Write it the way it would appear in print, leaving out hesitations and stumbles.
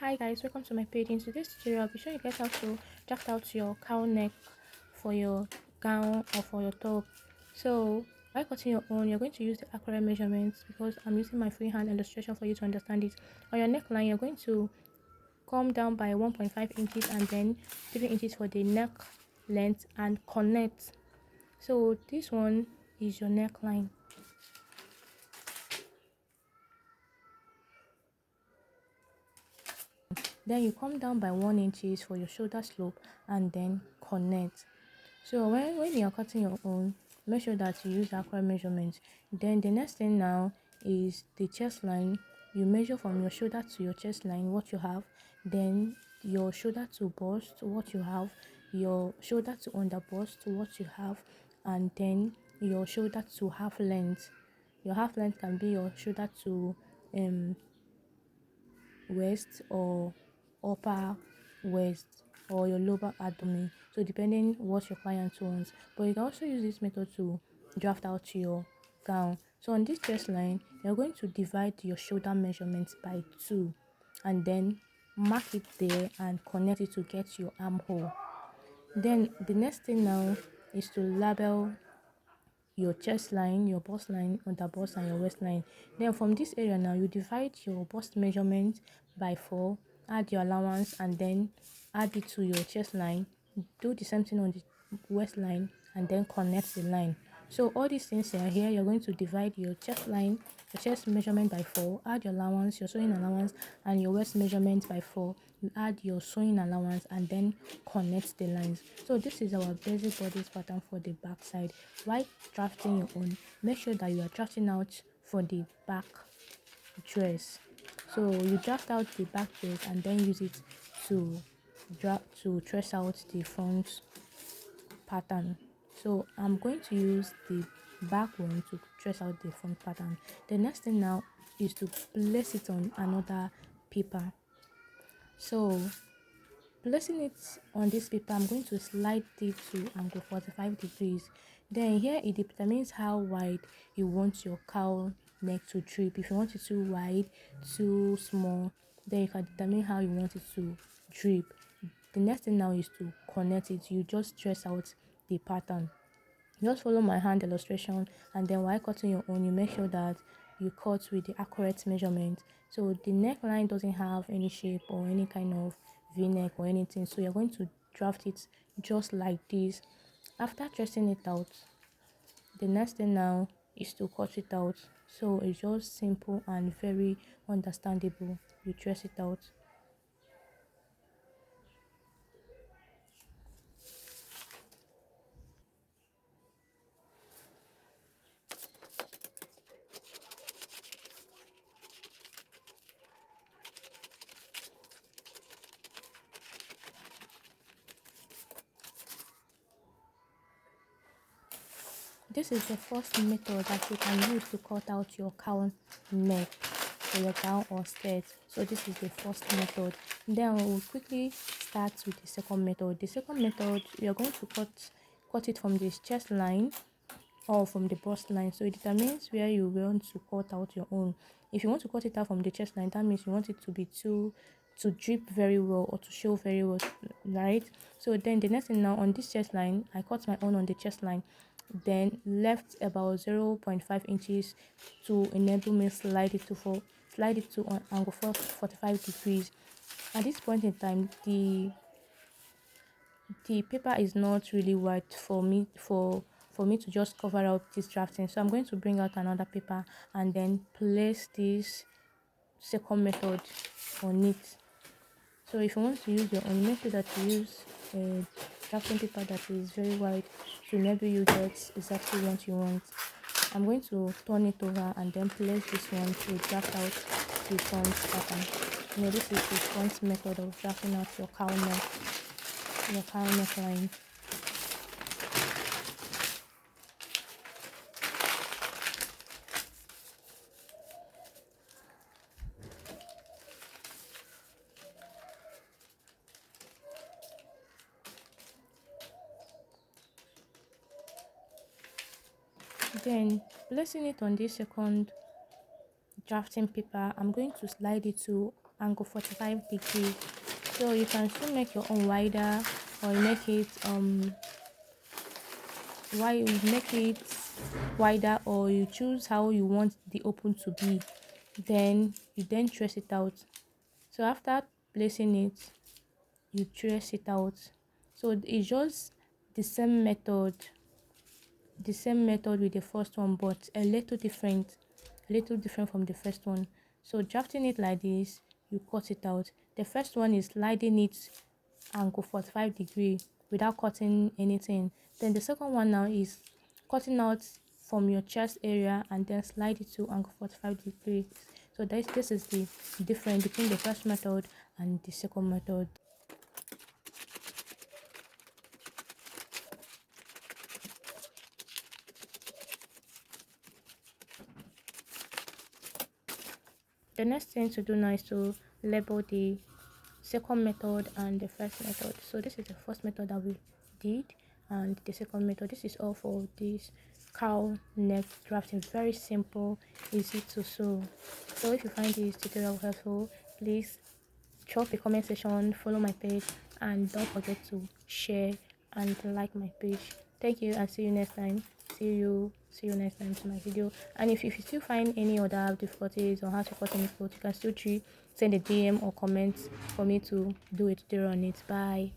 Hi guys, welcome to my page. In today's tutorial, I'll be showing you guys how to draft out your cowl neck for your gown or for your top. So while cutting your own, you're going to use the accurate measurements because I'm using my freehand illustration for you to understand it. On your neckline, you're going to come down by 1.5 inches and then 3 inches for the neck length and connect. So this one is your neckline. Then you come down by 1 inches for your shoulder slope and then connect. So when you're cutting your own, make sure that you use accurate measurements. Then the next thing now is the chest line. You measure from your shoulder to your chest line what you have, then your shoulder to bust what you have, your shoulder to under bust what you have, and then your shoulder to half length. Your half length can be your shoulder to waist or upper waist or your lower abdomen, so depending what your client wants. But you can also use this method to draft out your gown. So on this chest line, you're going to divide your shoulder measurements by 2 and then mark it there and connect it to get your armhole. Then the next thing now is to label your chest line, your bust line, under bust, and your waistline. Then from this area now, you divide your bust measurement by 4, add your allowance, and then add it to your chest line. Do the same thing on the waistline, and then connect the line. So all these things are here. You're going to divide your chest line, your chest measurement by 4, add your allowance, your sewing allowance, and your waist measurement by 4. You add your sewing allowance and then connect the lines. So this is our basic bodice pattern for the back side. While drafting your own, make sure that you are drafting out for the back dress. So you draft out the back dress and then use it to trace out the front pattern. So I'm going to use the back one to trace out the front pattern. The next thing now is to place it on another paper. So placing it on this paper, I'm going to slide it to angle 45 degrees. Then here it determines how wide you want your cowl neck to drip. If you want it too wide, too small, then you can determine how you want it to drip. The next thing now is to connect it. You just trace out the pattern. Just follow my hand illustration, and then while cutting your own, you make sure that you cut with the accurate measurement. So the neckline doesn't have any shape or any kind of v-neck or anything, so you're going to draft it just like this. After tracing it out, the next thing now is to cut it out. So it's just simple and very understandable. You trace it out. This is the first method that you can use to cut out your cowl neck for your gown or skirt. So this is the first method. Then we'll quickly start with the second method. The second method, we are going to cut it from this chest line or from the bust line. So it determines where you want to cut out your own. If you want to cut it out from the chest line, that means you want it to be to drip very well or to show very well, right? So then the next thing now, on this chest line, I cut my own on the chest line, then left about 0.5 inches to enable me slide it to an angle 45 degrees. At this point in time, the paper is not really wide for me to just cover up this drafting, so I'm going to bring out another paper and then place this second method on it. So if you want to use your own, make sure that you use a drafting paper that is very wide to enable you get exactly what you want. I'm going to turn it over and then place this one to draft out the front pattern. This is the front method of drafting out your cowl neckline. Then placing it on this second drafting paper, I'm going to slide it to angle 45 degrees. So you can still make your own wider, or you make it wider, or you choose how you want the open to be. Then you trace it out. So after placing it, you trace it out. So it's just the same method with the first one, but a little different from the first one. So drafting it like this, you cut it out. The first one is sliding it angle 45 degree without cutting anything. Then the second one now is cutting out from your chest area and then slide it to angle 45 degrees. So this is the difference between the first method and the second method. The next thing to do now is to label the second method and the first method. So this is the first method that we did, and the second method. This is all for this cowl neck drafting. Very simple, easy to sew. So if you find this tutorial helpful, please drop a comment section, follow my page, and don't forget to share and like my page. Thank you, and see you next time. See you next time to my video. And if you still find any other difficulties or how to cut any clothes, you can still send a DM or comment for me to do a tutorial on it. Bye.